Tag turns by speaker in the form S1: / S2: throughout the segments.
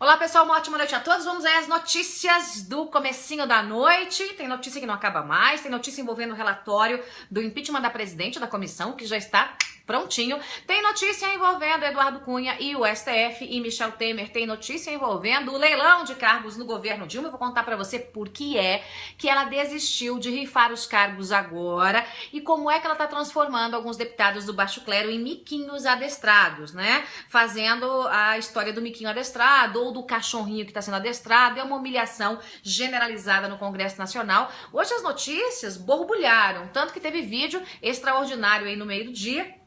S1: Olá pessoal, uma ótima noite a todos. Vamos aí às notícias do comecinho da noite. Tem notícia que não acaba mais, tem notícia envolvendo o relatório do impeachment da presidente da comissão, que já está prontinho. Tem notícia envolvendo Eduardo Cunha e o STF e Michel Temer. Tem notícia envolvendo o leilão de cargos no governo Dilma. Eu vou contar pra você por que é que ela desistiu de rifar os cargos agora e como é que ela tá transformando alguns deputados do baixo clero em miquinhos adestrados, né? Fazendo a história do miquinho adestrado ou do cachorrinho que tá sendo adestrado. É uma humilhação generalizada no Congresso Nacional. Hoje as notícias borbulharam, tanto que teve vídeo extraordinário aí no meio do dia.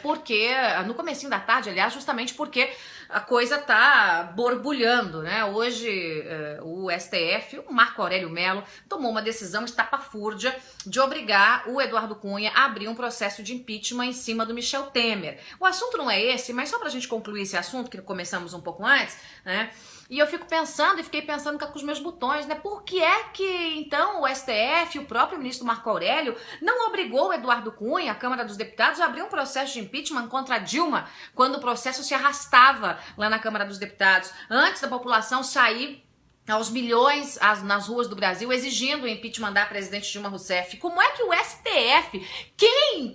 S1: Porque no comecinho da tarde, aliás, justamente porque a coisa tá borbulhando, né? Hoje o STF, o Marco Aurélio Mello, tomou uma decisão estapafúrdia de obrigar o Eduardo Cunha a abrir um processo de impeachment em cima do Michel Temer. O assunto não é esse, mas só pra gente concluir esse assunto, que começamos um pouco antes, né? E eu fiquei pensando com os meus botões, né? Por que é que, então, o STF, o próprio ministro Marco Aurélio, não obrigou o Eduardo Cunha, a Câmara dos Deputados, a abrir um processo de impeachment contra a Dilma, quando o processo se arrastava lá na Câmara dos Deputados, antes da população sair aos milhões nas ruas do Brasil exigindo o impeachment da presidente Dilma Rousseff? Como é que o STF,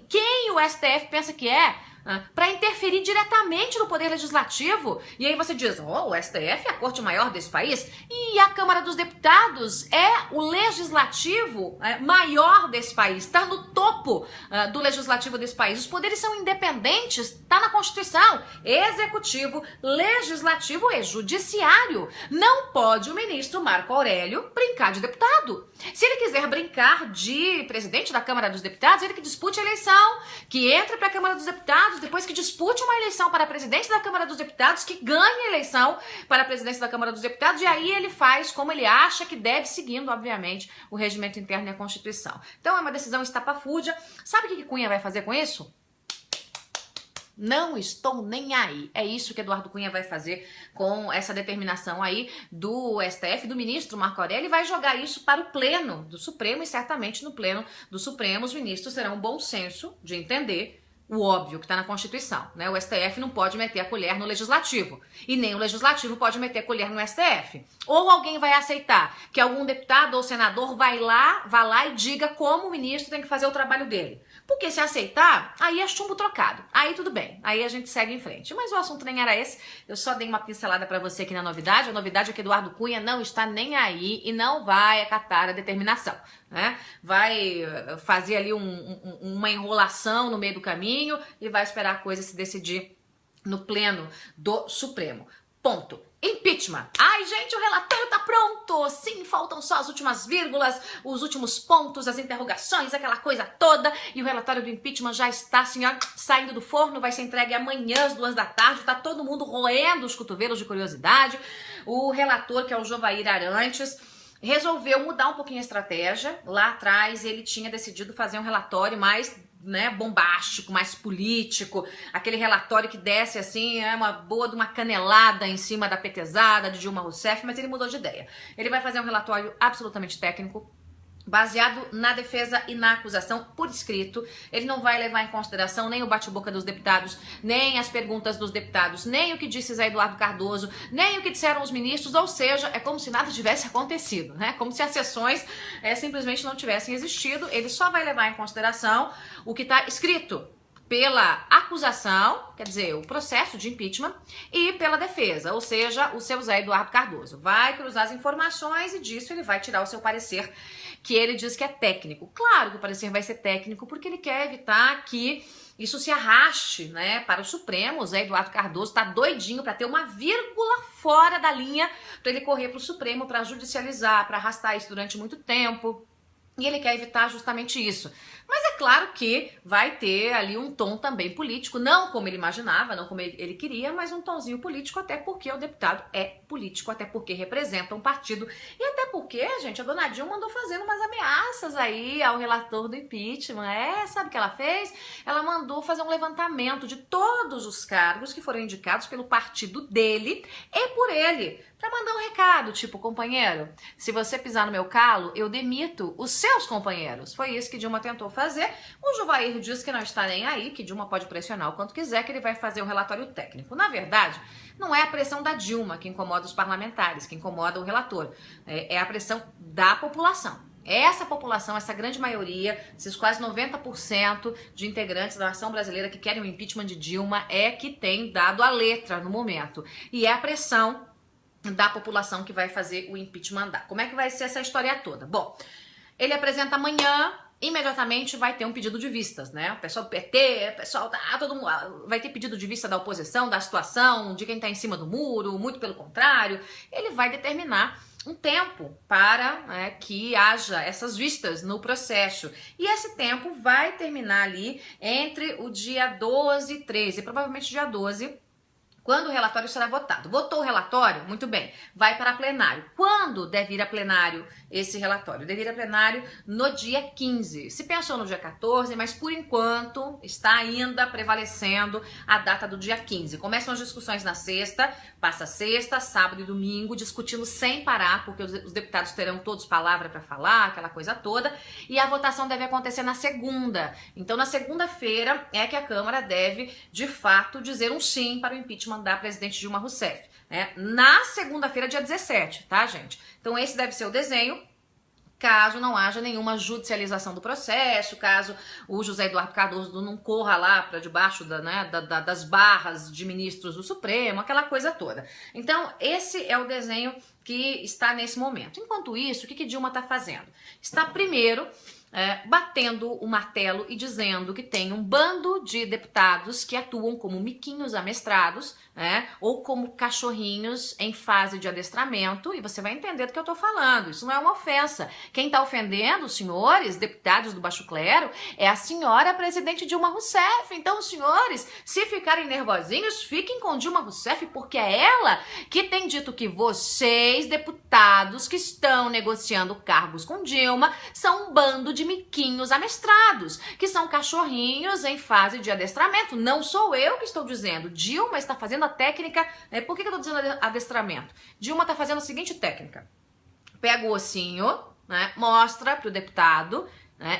S1: quem o STF pensa que é? Para interferir diretamente no poder legislativo. E aí você diz, o STF é a corte maior desse país e a Câmara dos Deputados é o legislativo maior desse país, está no topo do legislativo desse país. Os poderes são independentes, está na Constituição, executivo, legislativo e judiciário. Não pode o ministro Marco Aurélio brincar de deputado. Se ele quiser brincar de presidente da Câmara dos Deputados, ele que dispute a eleição, que entre para a Câmara dos Deputados, depois que dispute uma eleição para a presidência da Câmara dos Deputados, que ganhe a eleição para a presidência da Câmara dos Deputados, e aí ele faz como ele acha que deve, seguindo, obviamente, o regimento interno e a Constituição. Então é uma decisão estapafúrdia. Sabe o que Cunha vai fazer com isso? Não estou nem aí. É isso que Eduardo Cunha vai fazer com essa determinação aí do STF, do ministro Marco Aurélio, e vai jogar isso para o pleno do Supremo, e certamente no pleno do Supremo os ministros terão um bom senso de entender o óbvio que está na Constituição, né? O STF não pode meter a colher no Legislativo e nem o Legislativo pode meter a colher no STF. Ou alguém vai aceitar que algum deputado ou senador vá lá e diga como o ministro tem que fazer o trabalho dele. Porque se aceitar, aí é chumbo trocado. Aí tudo bem, aí a gente segue em frente. Mas o assunto nem era esse, eu só dei uma pincelada para você aqui na novidade. A novidade é que Eduardo Cunha não está nem aí e não vai acatar a determinação, né? Vai fazer ali uma enrolação no meio do caminho e vai esperar a coisa se decidir no pleno do Supremo. Ponto. Impeachment. Ai, gente, o relatório tá pronto. Sim, faltam só as últimas vírgulas, os últimos pontos, as interrogações, aquela coisa toda. E o relatório do impeachment já está, senhor, saindo do forno. Vai ser entregue amanhã às 2 da tarde. Tá todo mundo roendo os cotovelos de curiosidade. O relator, que é o Jovair Arantes, resolveu mudar um pouquinho a estratégia. Lá atrás ele tinha decidido fazer um relatório mais bombástico, mais político, aquele relatório que desce assim, uma boa de uma canelada em cima da petezada de Dilma Rousseff, mas ele mudou de ideia. Ele vai fazer um relatório absolutamente técnico, baseado na defesa e na acusação por escrito. Ele não vai levar em consideração nem o bate-boca dos deputados, nem as perguntas dos deputados, nem o que disse Zé Eduardo Cardoso, nem o que disseram os ministros, ou seja, é como se nada tivesse acontecido, né? Como se as sessões simplesmente não tivessem existido. Ele só vai levar em consideração o que está escrito pela acusação, quer dizer, o processo de impeachment, e pela defesa, ou seja, o seu Zé Eduardo Cardoso. Vai cruzar as informações e disso ele vai tirar o seu parecer, que ele diz que é técnico. Claro que o parecer vai ser técnico, porque ele quer evitar que isso se arraste, né, para o Supremo. O Zé Eduardo Cardoso está doidinho para ter uma vírgula fora da linha, para ele correr para o Supremo, para judicializar, para arrastar isso durante muito tempo. E ele quer evitar justamente isso. Mas é claro que vai ter ali um tom também político, não como ele imaginava, não como ele queria, mas um tomzinho político, até porque o deputado é político, até porque representa um partido, e até porque, gente, a dona Dilma andou fazendo umas ameaças aí ao relator do impeachment. Sabe o que ela fez? Ela mandou fazer um levantamento de todos os cargos que foram indicados pelo partido dele e por ele, para mandar um recado, tipo, companheiro, se você pisar no meu calo, eu demito os seus companheiros. Foi isso que Dilma tentou fazer. O Juvair diz que não está nem aí, que Dilma pode pressionar o quanto quiser, que ele vai fazer um relatório técnico. Na verdade, não é a pressão da Dilma que incomoda os parlamentares, que incomoda o relator. É a pressão da população. Essa população, essa grande maioria, esses quase 90% de integrantes da nação brasileira que querem o impeachment de Dilma é que tem dado a letra no momento. E é a pressão da população que vai fazer o impeachment andar. Como é que vai ser essa história toda? Bom, ele apresenta amanhã, imediatamente vai ter um pedido de vistas, né? O pessoal do PT, o pessoal todo mundo vai ter pedido de vista da oposição, da situação, de quem está em cima do muro, muito pelo contrário. Ele vai determinar um tempo para que haja essas vistas no processo. E esse tempo vai terminar ali entre o dia 12 e 13, provavelmente dia 12, quando o relatório será votado. Votou o relatório? Muito bem. Vai para plenário. Quando deve ir a plenário esse relatório? Deve ir a plenário no dia 15. Se pensou no dia 14, mas por enquanto está ainda prevalecendo a data do dia 15. Começam as discussões na sexta, passa sexta, sábado e domingo, discutindo sem parar, porque os deputados terão todos palavra para falar, aquela coisa toda, e a votação deve acontecer na segunda. Então, na segunda-feira é que a Câmara deve, de fato, dizer um sim para o impeachment da presidente Dilma Rousseff, né? Na segunda-feira, dia 17, tá, gente? Então, esse deve ser o desenho, caso não haja nenhuma judicialização do processo, caso o José Eduardo Cardoso não corra lá para debaixo das barras de ministros do Supremo, aquela coisa toda. Então, esse é o desenho que está nesse momento. Enquanto isso, o que Dilma está fazendo? Está, primeiro, batendo o martelo e dizendo que tem um bando de deputados que atuam como miquinhos amestrados, ou como cachorrinhos em fase de adestramento, e você vai entender do que eu tô falando. Isso não é uma ofensa. Quem tá ofendendo os senhores deputados do baixo clero é a senhora presidente Dilma Rousseff. Então, os senhores, se ficarem nervosinhos, fiquem com Dilma Rousseff, porque é ela que tem dito que vocês, deputados que estão negociando cargos com Dilma, são um bando de miquinhos amestrados, que são cachorrinhos em fase de adestramento. Não sou eu que estou dizendo. Dilma está fazendo a técnica. Por que eu estou dizendo adestramento? Dilma está fazendo a seguinte técnica: pega o ossinho, mostra para o deputado,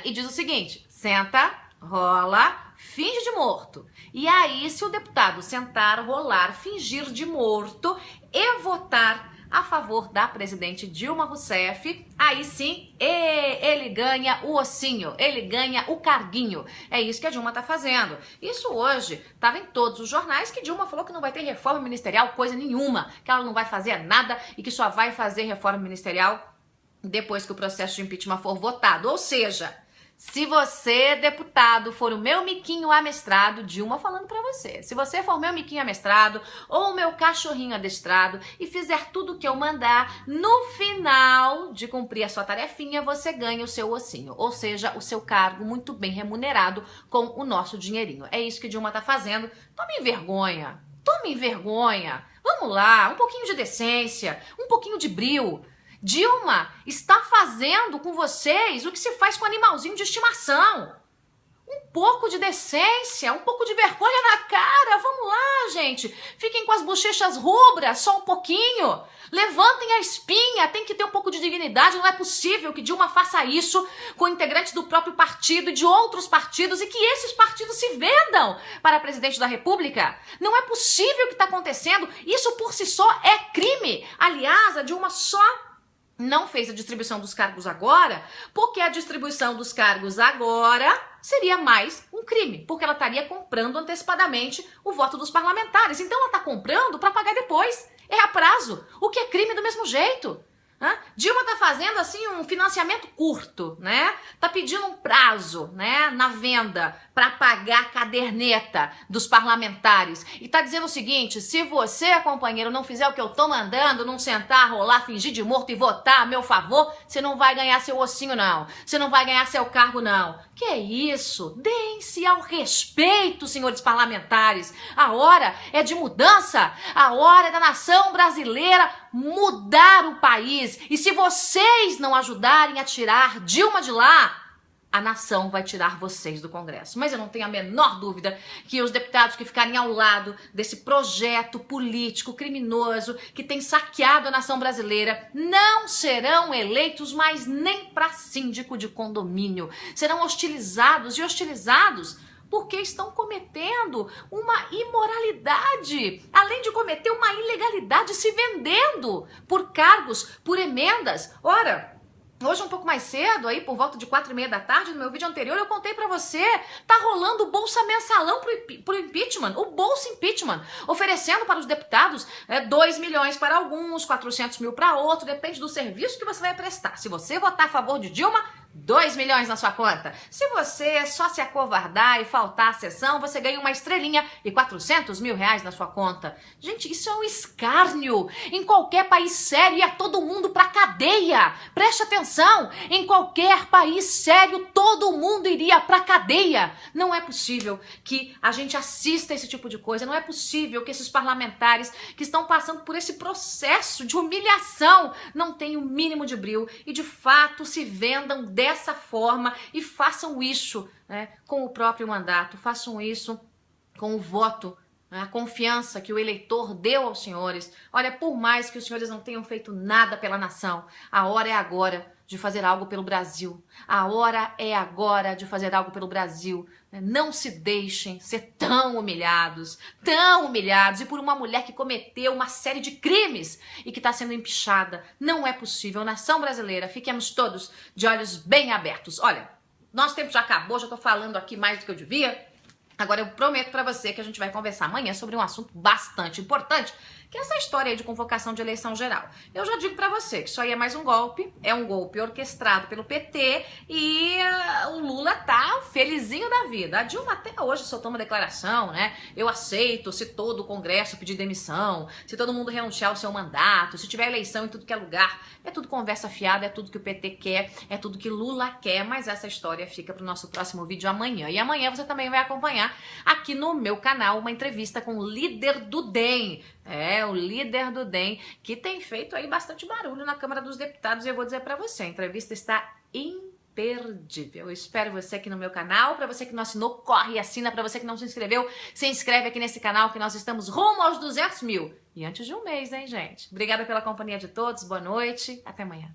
S1: e diz o seguinte: senta, rola, finge de morto. E aí, se o deputado sentar, rolar, fingir de morto e votar a favor da presidente Dilma Rousseff, aí sim ele ganha o ossinho, ele ganha o carguinho. É isso que a Dilma tá fazendo. Isso hoje estava em todos os jornais, que Dilma falou que não vai ter reforma ministerial, coisa nenhuma, que ela não vai fazer nada e que só vai fazer reforma ministerial depois que o processo de impeachment for votado. Ou seja, se você, deputado, for o meu miquinho amestrado, Dilma falando pra você, se você for meu miquinho amestrado ou o meu cachorrinho adestrado e fizer tudo o que eu mandar, no final de cumprir a sua tarefinha, você ganha o seu ossinho, ou seja, o seu cargo muito bem remunerado com o nosso dinheirinho. É isso que Dilma tá fazendo. Tome vergonha, tome vergonha. Vamos lá, um pouquinho de decência, um pouquinho de brio. Dilma está fazendo com vocês o que se faz com animalzinho de estimação. Um pouco de decência, um pouco de vergonha na cara. Vamos lá, gente. Fiquem com as bochechas rubras, só um pouquinho. Levantem a espinha, tem que ter um pouco de dignidade. Não é possível que Dilma faça isso com integrantes do próprio partido e de outros partidos e que esses partidos se vendam para a presidente da República. Não é possível o que está acontecendo. Isso por si só é crime. Aliás, a Dilma só não fez a distribuição dos cargos agora, porque a distribuição dos cargos agora seria mais um crime, porque ela estaria comprando antecipadamente o voto dos parlamentares. Então ela está comprando para pagar depois. É a prazo, o que é crime do mesmo jeito. Dilma tá fazendo assim um financiamento curto, tá pedindo um prazo, na venda para pagar a caderneta dos parlamentares e tá dizendo o seguinte: se você, companheiro, não fizer o que eu tô mandando, não sentar, rolar, fingir de morto e votar a meu favor, você não vai ganhar seu ossinho não, você não vai ganhar seu cargo não. Que é isso? Deem-se ao respeito, senhores parlamentares. A hora é de mudança, a hora é da nação brasileira mudar o país. E se vocês não ajudarem a tirar Dilma de lá, a nação vai tirar vocês do Congresso. Mas eu não tenho a menor dúvida que os deputados que ficarem ao lado desse projeto político criminoso que tem saqueado a nação brasileira não serão eleitos mais nem para síndico de condomínio. Serão hostilizados e hostilizados porque estão cometendo uma imoralidade, além de cometer uma ilegalidade, se vendendo por cargos, por emendas. Ora, hoje um pouco mais cedo, aí por volta de 4h30 da tarde, no meu vídeo anterior, eu contei pra você, tá rolando o Bolsa Mensalão pro impeachment, o Bolsa Impeachment, oferecendo para os deputados 2 milhões para alguns, 400 mil para outro, depende do serviço que você vai prestar. Se você votar a favor de Dilma, 2 milhões na sua conta. Se você só se acovardar e faltar à sessão, você ganha uma estrelinha e 400 mil reais na sua conta. Gente, isso é um escárnio. Em qualquer país sério ia todo mundo pra cadeia. Preste atenção, em qualquer país sério todo mundo iria pra cadeia. Não é possível que a gente assista esse tipo de coisa. Não é possível que esses parlamentares que estão passando por esse processo de humilhação não tenham o mínimo de brio e de fato se vendam dessa forma e façam isso, né, com o próprio mandato, façam isso com o voto, né, a confiança que o eleitor deu aos senhores. Olha, por mais que os senhores não tenham feito nada pela nação, a hora é agora de fazer algo pelo Brasil. A hora é agora de fazer algo pelo Brasil. Não se deixem ser tão humilhados, e por uma mulher que cometeu uma série de crimes e que está sendo empichada. Não é possível. Nação brasileira, fiquemos todos de olhos bem abertos. Olha, nosso tempo já acabou, já estou falando aqui mais do que eu devia. Agora eu prometo para você que a gente vai conversar amanhã sobre um assunto bastante importante, que é essa história aí de convocação de eleição geral. Eu já digo pra você que isso aí é mais um golpe, é um golpe orquestrado pelo PT e o Lula tá felizinho da vida. A Dilma até hoje soltou uma declaração, né? Eu aceito se todo o Congresso pedir demissão, se todo mundo renunciar ao seu mandato, se tiver eleição em tudo que é lugar. É tudo conversa fiada, é tudo que o PT quer, é tudo que Lula quer, mas essa história fica pro nosso próximo vídeo amanhã. E amanhã você também vai acompanhar aqui no meu canal uma entrevista com o líder do DEM. O líder do DEM, que tem feito aí bastante barulho na Câmara dos Deputados. E eu vou dizer pra você, a entrevista está imperdível. Eu espero você aqui no meu canal. Pra você que não assinou, corre e assina. Pra você que não se inscreveu, se inscreve aqui nesse canal que nós estamos rumo aos 200 mil. E antes de um mês, hein, gente? Obrigada pela companhia de todos. Boa noite. Até amanhã.